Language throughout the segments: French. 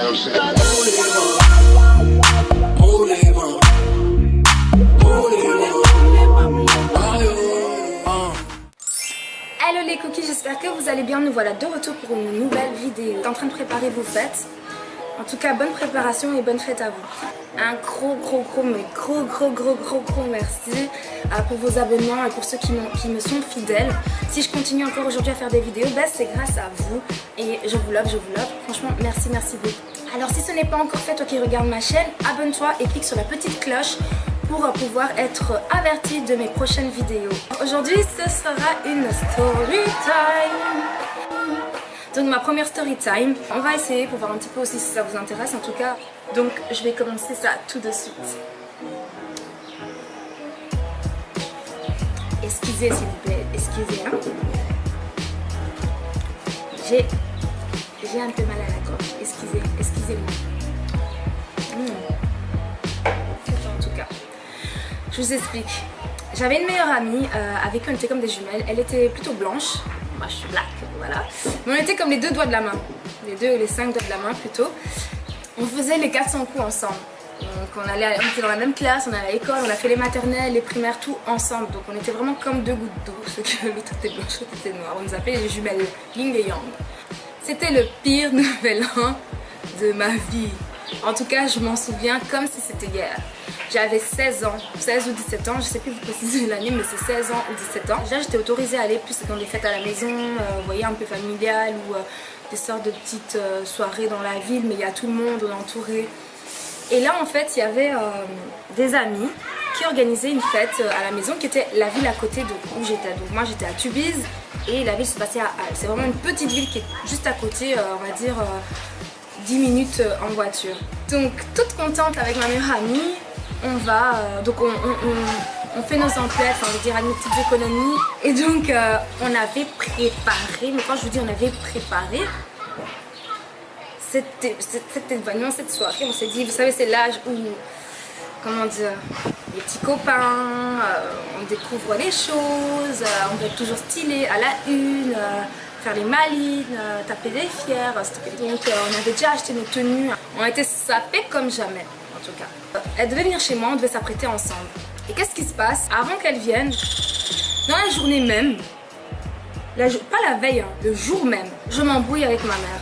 Hello les cookies, j'espère que vous allez bien. Nous voilà de retour pour une nouvelle vidéo. T'es en train de préparer vos fêtes. En tout cas, bonne préparation et bonne fête à vous. Un gros merci pour vos abonnements et pour ceux qui me sont fidèles. Si je continue encore aujourd'hui à faire des vidéos, ben c'est grâce à vous. Et je vous love. Franchement, merci beaucoup. Alors si ce n'est pas encore fait, toi qui regardes ma chaîne, abonne-toi et clique sur la petite cloche pour pouvoir être averti de mes prochaines vidéos. Aujourd'hui, ce sera une story time. Donc ma première story time, on va essayer pour voir un petit peu aussi si ça vous intéresse en tout cas. Donc je vais commencer ça tout de suite. Excusez s'il vous plaît, excusez hein. J'ai un peu mal à la gorge, excusez-moi. En tout cas, je vous explique. J'avais une meilleure amie avec qui on était comme des jumelles. Elle était plutôt blanche. Moi je suis black, voilà. Mais on était comme les deux doigts de la main. Les deux ou les 5 doigts de la main plutôt. On faisait les 400 coups ensemble. Donc on était dans la même classe, on allait à l'école, on a fait les maternelles, les primaires, tout ensemble. Donc on était vraiment comme deux gouttes d'eau. Sauf que l'autre était blanche, l'autre était noire. On nous appelait les jumelles Yin et Yang. C'était le pire nouvel an de ma vie. En tout cas, je m'en souviens comme si c'était hier. J'avais 16 ans, 16 ou 17 ans, je sais plus vous préciser l'année, mais c'est 16 ans ou 17 ans. Déjà, j'étais autorisée à aller plus dans des fêtes à la maison, vous voyez, un peu familiales ou des sortes de petites soirées dans la ville, mais il y a tout le monde, on est entouré. Et là, en fait, il y avait des amis qui organisaient une fête à la maison qui était la ville à côté de où j'étais. Donc moi, j'étais à Tubize et la ville se passait à Halle. C'est vraiment une petite ville qui est juste à côté, on va dire 10 minutes en voiture. Donc, toute contente avec ma meilleure amie, on va, donc on fait nos emplettes, enfin je veux dire nos petites économies. Et donc on avait préparé, mais quand je vous dis on avait préparé, c'était vraiment cette soirée, on s'est dit, vous savez c'est l'âge où, comment dire, les petits copains, on découvre les choses, on doit être toujours stylé à la une, faire les malines, taper des fiers. Donc on avait déjà acheté nos tenues, on était sapés comme jamais. En tout cas, elle devait venir chez moi, on devait s'apprêter ensemble. Et qu'est-ce qui se passe? Avant qu'elle vienne, dans la journée même, pas la veille, hein, le jour même, je m'embrouille avec ma mère.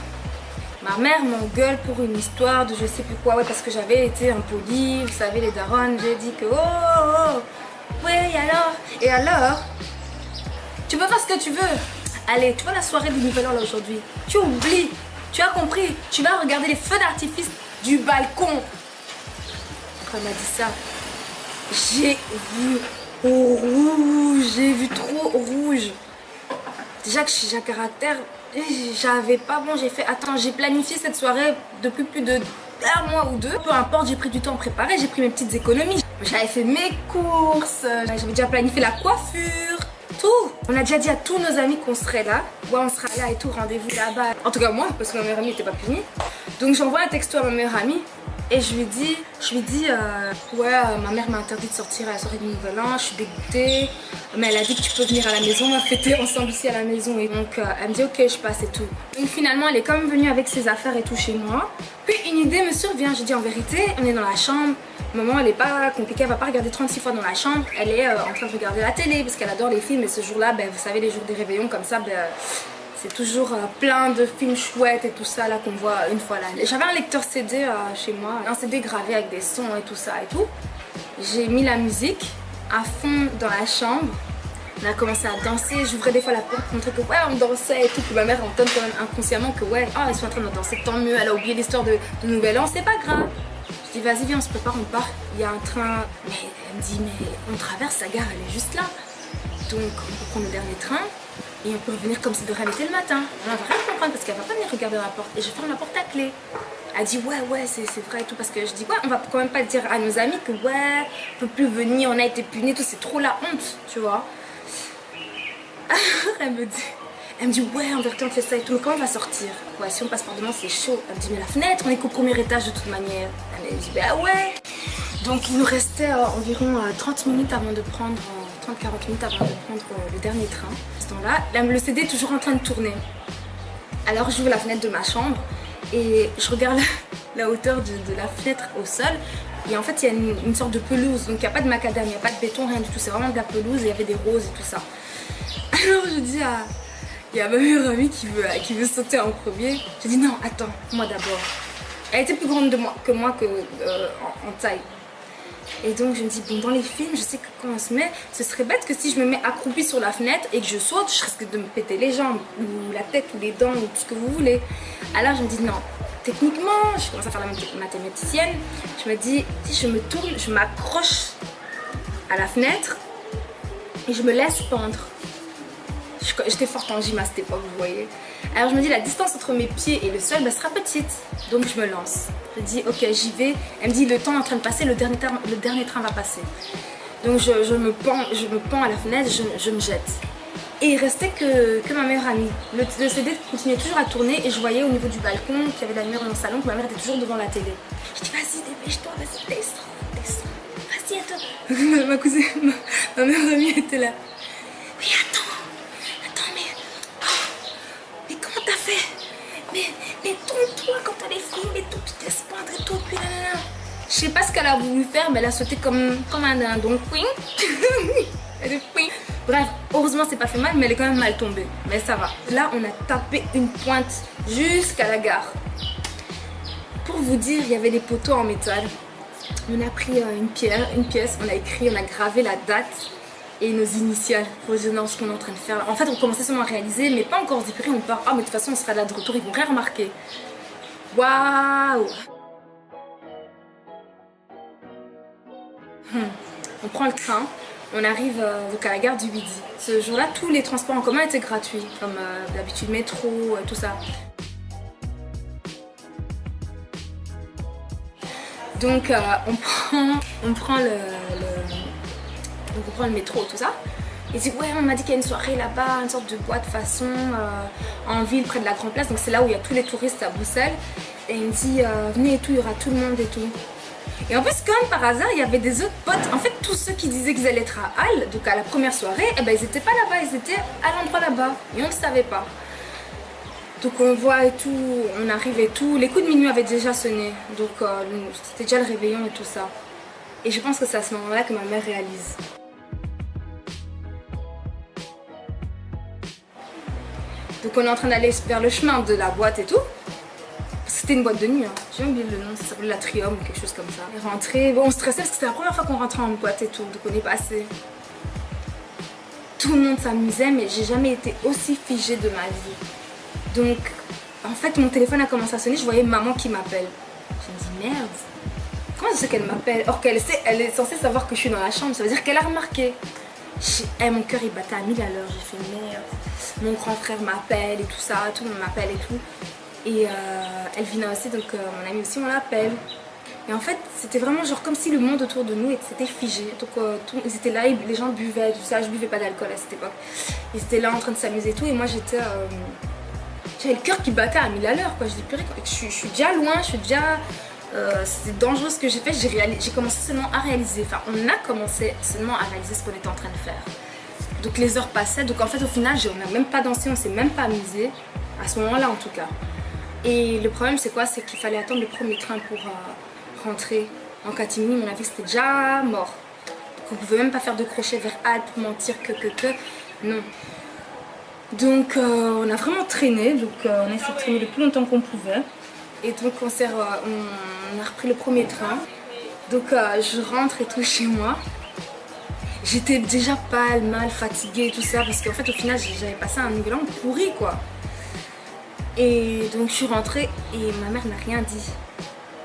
Ma mère m'engueule pour une histoire de je sais plus quoi, ouais, parce que j'avais été impolie, vous savez les darons, j'ai dit que ouais, et alors, tu peux faire ce que tu veux. Allez, tu vois la soirée du Nouvel An là aujourd'hui, tu oublies, tu as compris, tu vas regarder les feux d'artifice du balcon. Quand elle m'a dit ça, j'ai vu rouge, j'ai vu trop rouge. Déjà que j'ai un caractère, j'avais pas bon, j'ai fait, attends, j'ai planifié cette soirée depuis plus de 1 mois ou 2. Peu importe, j'ai pris du temps à préparer, j'ai pris mes petites économies. J'avais fait mes courses, j'avais déjà planifié la coiffure, tout. On a déjà dit à tous nos amis qu'on serait là. Ouais, on sera là et tout, rendez-vous là-bas. En tout cas moi, parce que ma meilleure amie n'était pas punie. Donc j'envoie un texto à ma meilleure amie. Et je lui dis ouais, ma mère m'a interdit de sortir à la soirée du Nouvel An, je suis dégoûtée, mais elle a dit que tu peux venir à la maison, on va fêter ensemble ici à la maison. Et donc elle me dit ok, je passe et tout. Donc finalement elle est quand même venue avec ses affaires et tout chez moi. Puis une idée me survient, je dis en vérité, on est dans la chambre, maman elle est pas compliquée, elle va pas regarder 36 fois dans la chambre, elle est en train de regarder la télé parce qu'elle adore les films et ce jour-là, ben, vous savez les jours des réveillons comme ça, ben, c'est toujours plein de films chouettes et tout ça là qu'on voit une fois là. J'avais un lecteur CD chez moi, un CD gravé avec des sons et tout ça et tout. J'ai mis la musique à fond dans la chambre. On a commencé à danser, j'ouvrais des fois la porte pour montrer que ouais on dansait et tout. Puis ma mère entend quand même inconsciemment que ouais, oh, ils sont en train de danser, tant mieux, elle a oublié l'histoire de Nouvel An, c'est pas grave. Je dis vas-y viens on se prépare, on part, il y a un train. Mais elle me dit mais on traverse la gare, elle est juste là. Donc on peut prendre le dernier train. Et on peut revenir comme si de rien n'était le matin. On va rien comprendre parce qu'elle va pas venir regarder dans la porte. Et je ferme la porte à clé. Elle dit ouais c'est vrai et tout. Parce que je dis ouais on va quand même pas dire à nos amis que ouais on peut plus venir, on a été punis, tout c'est trop la honte, tu vois. Elle me dit ouais en vérité on fait ça et tout, mais comment on va sortir? Ouais si on passe par devant c'est chaud. Elle me dit mais la fenêtre on est qu'au premier étage de toute manière. Elle me dit bah ouais. Donc il nous restait environ 30 minutes avant de prendre 30-40 minutes avant de prendre le dernier train. À ce temps-là, le CD est toujours en train de tourner. Alors j'ouvre la fenêtre de ma chambre et je regarde la hauteur de la fenêtre au sol. Et en fait, il y a une sorte de pelouse. Donc, il n'y a pas de macadam, il n'y a pas de béton, rien du tout. C'est vraiment de la pelouse et il y avait des roses et tout ça. Alors, je dis à... Il y a ma meilleure amie qui veut sauter en premier. Je dis non, attends, moi d'abord. Elle était plus grande que moi en taille. Et donc je me dis, bon, dans les films, je sais que quand on se met, ce serait bête que si je me mets accroupie sur la fenêtre et que je saute, je risque de me péter les jambes, ou la tête, ou les dents, ou tout ce que vous voulez. Alors je me dis, non, techniquement, je commence à faire la mathématicienne. Je me dis, si je me tourne, je m'accroche à la fenêtre et je me laisse pendre. J'étais forte en gym à cette époque, vous voyez. Alors je me dis, la distance entre mes pieds et le sol sera petite. Donc je me lance. Je dis, ok, j'y vais. Elle me dit, le temps est en train de passer, le dernier train va passer. Donc je me pends à la fenêtre, je me jette. Et il restait que ma meilleure amie. Le CD continuait toujours à tourner et je voyais au niveau du balcon qu'il y avait la lumière dans le salon, que ma mère était toujours devant la télé. Je dis, vas-y, dépêche-toi, vas-y, descends. Vas-y, attends. Ma cousine, ma meilleure amie était là. Oui, attends, mais comment t'as fait? Mais tourne-toi quand t'as les films et tout, tu te laisses pendre et tout, puis là. Je sais pas ce qu'elle a voulu faire, mais elle a sauté comme un dindon. Elle est fouine. Bref, heureusement c'est pas fait mal, mais elle est quand même mal tombée. Mais ça va. Là, on a tapé une pointe jusqu'à la gare. Pour vous dire, il y avait des poteaux en métal. On a pris une pièce, on a écrit, on a gravé la date et nos initiales pour dire non, ce qu'on est en train de faire. En fait, on commençait seulement à réaliser, mais pas encore dit on part. Ah, mais de toute façon, on sera là de retour, ils vont rien remarquer. Waouh! On prend le train, on arrive donc à la gare du Midi. Ce jour-là, tous les transports en commun étaient gratuits, comme d'habitude métro, tout ça. Donc on prend le métro, tout ça. Il dit ouais, on m'a dit qu'il y a une soirée là-bas, une sorte de boîte façon en ville près de la Grande Place. Donc c'est là où il y a tous les touristes à Bruxelles. Et il me dit venez et tout, il y aura tout le monde et tout. Et en plus, comme par hasard, il y avait des autres potes. En fait, tous ceux qui disaient qu'ils allaient être à Halle, donc à la première soirée, eh ben, ils n'étaient pas là-bas, ils étaient à l'endroit là-bas. Et on ne savait pas. Donc on voit et tout, on arrive et tout. Les coups de minuit avaient déjà sonné. Donc c'était déjà le réveillon et tout ça. Et je pense que c'est à ce moment-là que ma mère réalise. Donc on est en train d'aller vers le chemin de la boîte et tout. C'était une boîte de nuit, hein. J'ai oublié le nom, ça s'appelait l'Atrium ou quelque chose comme ça. On est rentré, bon on stressait parce que c'était la première fois qu'on rentrait en boîte et tout, donc on est passé. Tout le monde s'amusait, mais j'ai jamais été aussi figée de ma vie. Donc en fait mon téléphone a commencé à sonner, je voyais maman qui m'appelle. Je me dis merde, comment je sais qu'elle m'appelle? Or qu'elle elle est censée savoir que je suis dans la chambre, ça veut dire qu'elle a remarqué. Mon cœur il battait à 1000 à l'heure, j'ai fait merde. Mon grand frère m'appelle et tout ça, tout le monde m'appelle et tout. Et Elvina aussi, donc mon amie aussi, on l'appelle. Et en fait, c'était vraiment genre comme si le monde autour de nous s'était figé. Donc ils étaient là, les gens buvaient, tout ça. Je buvais pas d'alcool à cette époque. Ils étaient là en train de s'amuser et tout. Et moi, j'étais... j'avais le cœur qui battait à 1000 à l'heure, quoi. Je dis, purée, je suis déjà loin, je suis déjà... c'est dangereux ce que j'ai fait. J'ai commencé seulement à réaliser. Enfin, on a commencé seulement à réaliser ce qu'on était en train de faire. Donc les heures passaient. Donc en fait, au final, on n'a même pas dansé, on s'est même pas amusé. À ce moment-là, en tout cas. Et le problème c'est quoi? C'est qu'il fallait attendre le premier train pour rentrer en catimini. Mon avis c'était déjà mort. Donc on pouvait même pas faire de crochet vers Halle pour mentir que non. Donc on a vraiment traîné, donc on a essayé de traîner le plus longtemps qu'on pouvait. Et donc on a repris le premier train. Donc je rentre et tout chez moi. J'étais déjà pâle, mal, fatiguée et tout ça parce qu'en fait au final j'avais passé un nouvel an pourri quoi. Et donc je suis rentrée et ma mère n'a rien dit.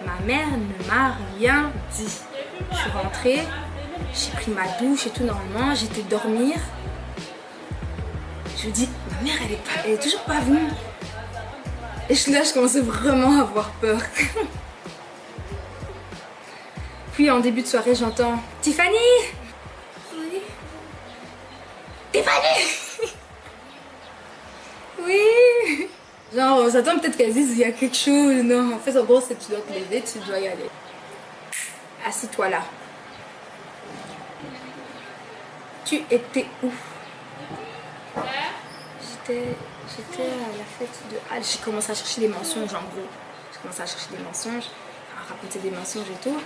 Ma mère ne m'a rien dit. Je suis rentrée, j'ai pris ma douche et tout normalement, j'étais dormir. Je me dis, ma mère elle est toujours pas venue. Et là je commençais vraiment à avoir peur. Puis en début de soirée j'entends Tiffany. Oui. Tiffany. Oui. Genre, on s'attend peut-être qu'elle dise il y a quelque chose. Non, en fait, en gros, c'est que tu dois te lever, tu dois y aller. Assis-toi là. Tu étais où? J'étais à la fête de Halle. J'ai commencé à chercher des mensonges en gros. J'ai commence à chercher des mensonges, à raconter des mensonges et tout.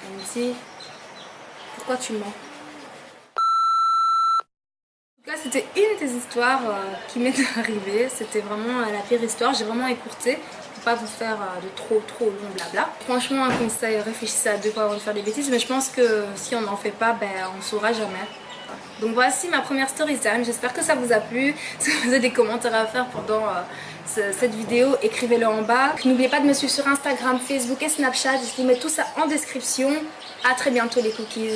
Elle me dit, pourquoi tu mens? En tout cas, c'était une des histoires qui m'est arrivée. C'était vraiment la pire histoire. J'ai vraiment écourté pour pas vous faire de trop long blabla. Franchement, un conseil, réfléchissez à deux fois avant de faire des bêtises. Mais je pense que si on n'en fait pas, ben, on ne saura jamais. Donc voici ma première story time. J'espère que ça vous a plu. Si vous avez des commentaires à faire pendant cette vidéo, écrivez-le en bas. N'oubliez pas de me suivre sur Instagram, Facebook et Snapchat. Je vous mets tout ça en description. À très bientôt les cookies.